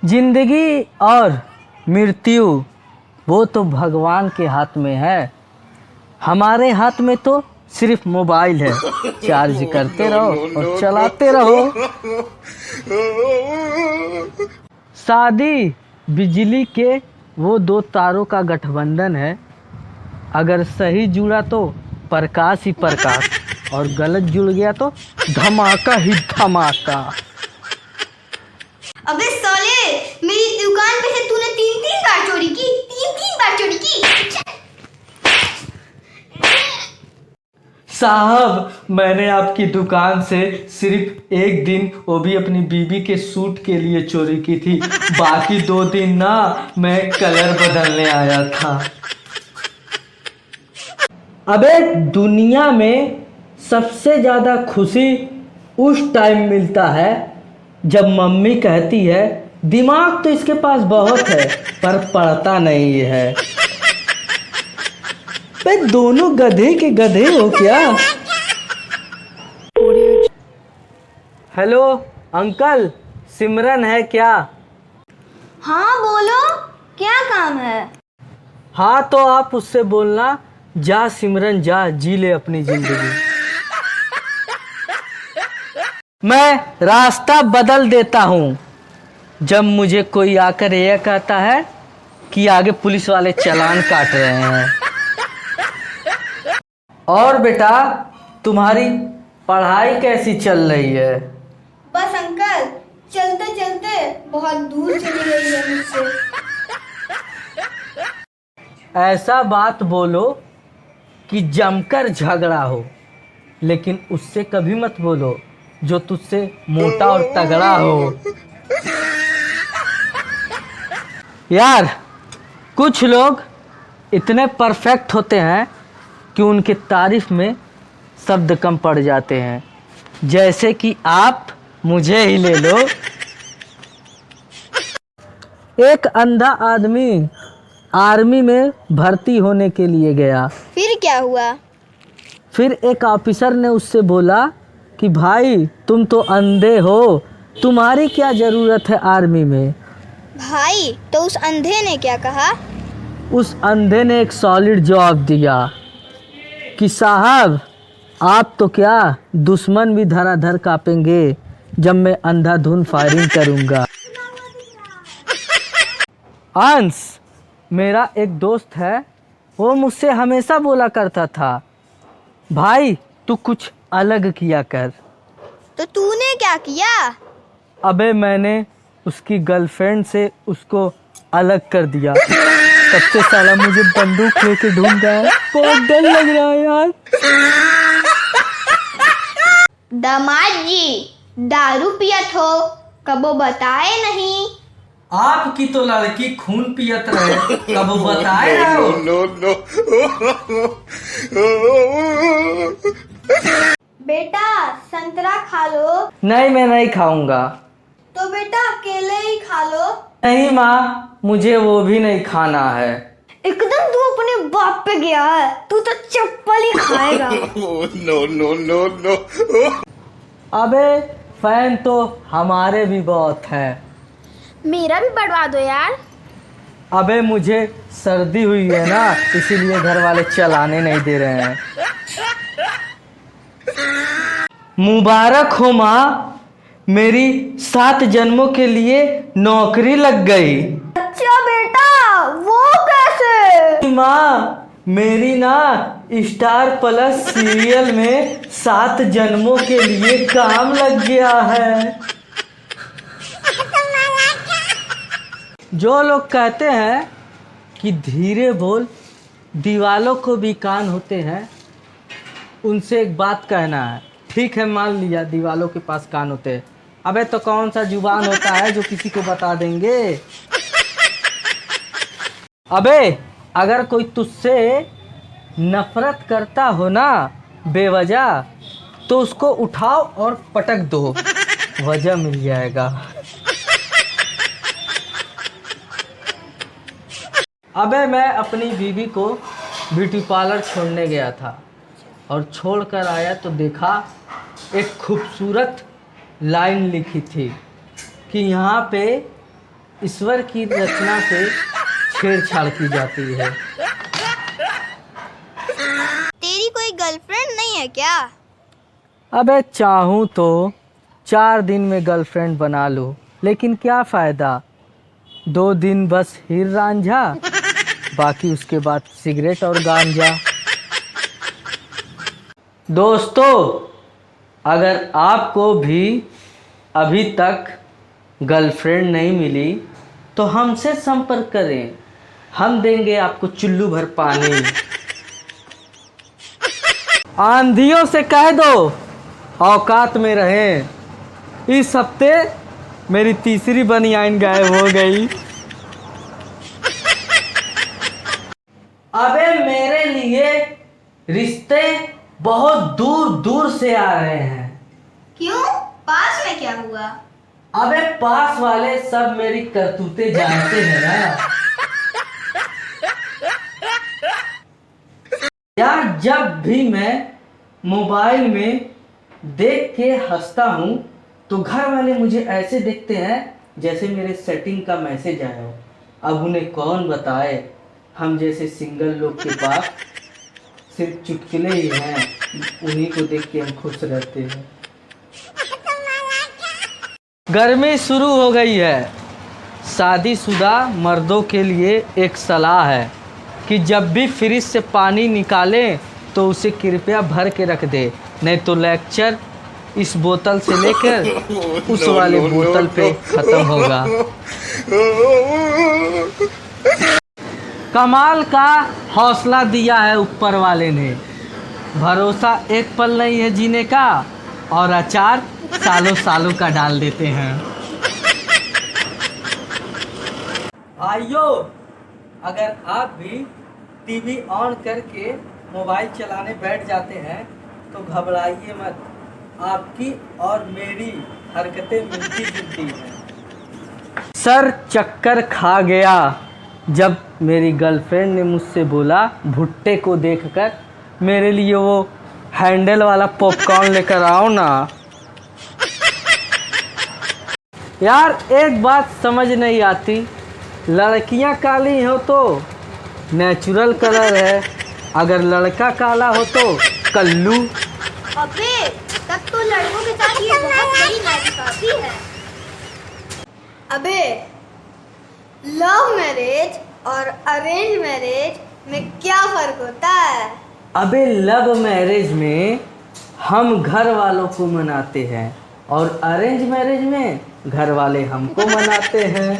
जिंदगी और मृत्यु वो तो भगवान के हाथ में है, हमारे हाथ में तो सिर्फ मोबाइल है। चार्ज करते रहो और चलाते रहो। शादी बिजली के वो दो तारों का गठबंधन है, अगर सही जुड़ा तो प्रकाश ही प्रकाश, और गलत जुड़ गया तो धमाका ही धमाका। अबे साले, मेरी दुकान पे से तूने तीन बार चोरी की। तीन बार चोरी की। साहब, मैंने आपकी दुकान से सिर्फ एक दिन, वो भी अपनी बीबी के सूट के लिए चोरी की थी। बाकी 2 दिन ना मैं कलर बदलने आया था। अबे दुनिया में सबसे ज़्यादा खुशी उस टाइम मिलता है जब मम्मी कहती है दिमाग तो इसके पास बहुत है पर पढ़ता नहीं है। भाई दोनों गधे के गधे हो क्या? हेलो अंकल, सिमरन है क्या? हाँ बोलो, क्या काम है? हाँ तो आप उससे बोलना, जा सिमरन जा, जी ले अपनी जिंदगी। मैं रास्ता बदल देता हूँ जब मुझे कोई आकर यह कहता है कि आगे पुलिस वाले चालान काट रहे हैं। और बेटा, तुम्हारी पढ़ाई कैसी चल रही है? बस अंकल, चलते चलते बहुत दूर चली गई है मुझसे। ऐसा बात बोलो कि जमकर झगड़ा हो, लेकिन उससे कभी मत बोलो जो तुझसे मोटा और तगड़ा हो। यार, कुछ लोग इतने परफेक्ट होते हैं कि उनके तारीफ में शब्द कम पड़ जाते हैं, जैसे कि आप मुझे ही ले लो। एक अंधा आदमी आर्मी में भर्ती होने के लिए गया। फिर क्या हुआ? फिर एक ऑफिसर ने उससे बोला कि भाई तुम तो अंधे हो, तुम्हारी क्या ज़रूरत है आर्मी में? भाई, तो उस अंधे ने क्या कहा? उस अंधे ने एक सॉलिड जवाब दिया कि साहब, आप तो क्या, दुश्मन भी धराधर कांपेंगे जब मैं अंधाधुन फायरिंग करूंगा। अंश, मेरा एक दोस्त है, वो मुझसे हमेशा बोला करता था भाई तू कुछ अलग किया कर। तो तूने क्या किया? अबे मैंने उसकी गर्लफ्रेंड से उसको अलग कर दिया। तब से साला मुझे बंदूक लेके ढूंढ रहा है, बहुत डर लग रहा है यार। दामाद जी, दारू पियत हो, कबो बताए नहीं। आपकी तो लड़की खून पियत रहे, कब बताए रहे हो? बेटा, संतरा खा लो। नहीं, मैं नहीं खाऊंगा। तो बेटा केले ही खा लो। नहीं माँ, मुझे वो भी नहीं खाना है। एकदम तू अपने बाप पे गया है, तू तो चप्पल ही खाएगा। अबे फैन तो हमारे भी बहुत है। मेरा भी बढ़वा दो यार। अबे मुझे सर्दी हुई है ना, इसीलिए घर वाले चलाने नहीं दे रहे हैं। मुबारक हो माँ, मेरी 7 जन्मों के लिए नौकरी लग गई। अच्छा बेटा, वो कैसे? माँ, मेरी ना स्टार प्लस सीरियल में 7 जन्मों के लिए काम लग गया है। जो लोग कहते हैं कि धीरे बोल, दीवालों को भी कान होते हैं, उनसे एक बात कहना है। ठीक है, मान लिया दीवालों के पास कान होते हैं, अबे तो कौन सा जुबान होता है जो किसी को बता देंगे? अबे अगर कोई तुझसे नफरत करता हो ना बेवजह, तो उसको उठाओ और पटक दो, वजह मिल जाएगा। अबे मैं अपनी बीवी को ब्यूटी पार्लर छोड़ने गया था और छोड़ कर आया तो देखा एक खूबसूरत लाइन लिखी थी कि यहाँ पे ईश्वर की रचना से छेड़छाड़ की जाती है। तेरी कोई गर्लफ्रेंड नहीं है क्या? अबे चाहूँ तो 4 दिन में गर्लफ्रेंड बना लूँ, लेकिन क्या फ़ायदा, 2 दिन बस हीर रांझा, बाकी उसके बाद सिगरेट और गांजा। दोस्तों, अगर आपको भी अभी तक गर्लफ्रेंड नहीं मिली तो हमसे संपर्क करें, हम देंगे आपको चुल्लू भर पानी। आंधियों से कह दो औकात में रहें। इस हफ्ते मेरी तीसरी बनियान गायब हो गई। अबे मेरे लिए रिश्ते बहुत दूर दूर से आ रहे हैं। क्यों? पास में क्या हुआ? अबे पास वाले सब मेरी करतूतें जानते हैं ना यार। जब भी मैं मोबाइल में देख के हंसता हूँ तो घर वाले मुझे ऐसे देखते हैं जैसे मेरे सेटिंग का मैसेज आया हो। अब उन्हें कौन बताए, हम जैसे सिंगल लोग के पास सिर्फ चुटकुले ही हैं, उन्हीं को देख के हम खुश रहते हैं। गर्मी शुरू हो गई है। शादीशुदा मर्दों के लिए एक सलाह है कि जब भी फ्रिज से पानी निकालें तो उसे कृपया भर के रख दे, नहीं तो लेक्चर इस बोतल से लेकर उस वाले बोतल पे खत्म होगा। कमाल का हौसला दिया है ऊपर वाले ने। भरोसा एक पल नहीं है जीने का, और अचार सालों सालों का डाल देते हैं। भाइयों, अगर आप भी टीवी ऑन करके मोबाइल चलाने बैठ जाते हैं तो घबराइए मत, आपकी और मेरी हरकतें मिलती जुलती हैं। सर चक्कर खा गया जब मेरी गर्लफ्रेंड ने मुझसे बोला भुट्टे को देखकर मेरे लिए वो हैंडल वाला पॉपकॉर्न लेकर आओ ना। यार एक बात समझ नहीं आती, लड़कियां काली हो तो नेचुरल कलर है, अगर लड़का काला हो तो कल्लू। अबे तब तो लड़कों के साथ ये बहुत बड़ी नाइंसाफी है। अबे लव मैरिज और अरेंज मैरिज में क्या फर्क होता है? अबे लव मैरिज में हम घर वालों को मनाते हैं और अरेंज मैरिज में घर वाले हमको मनाते हैं।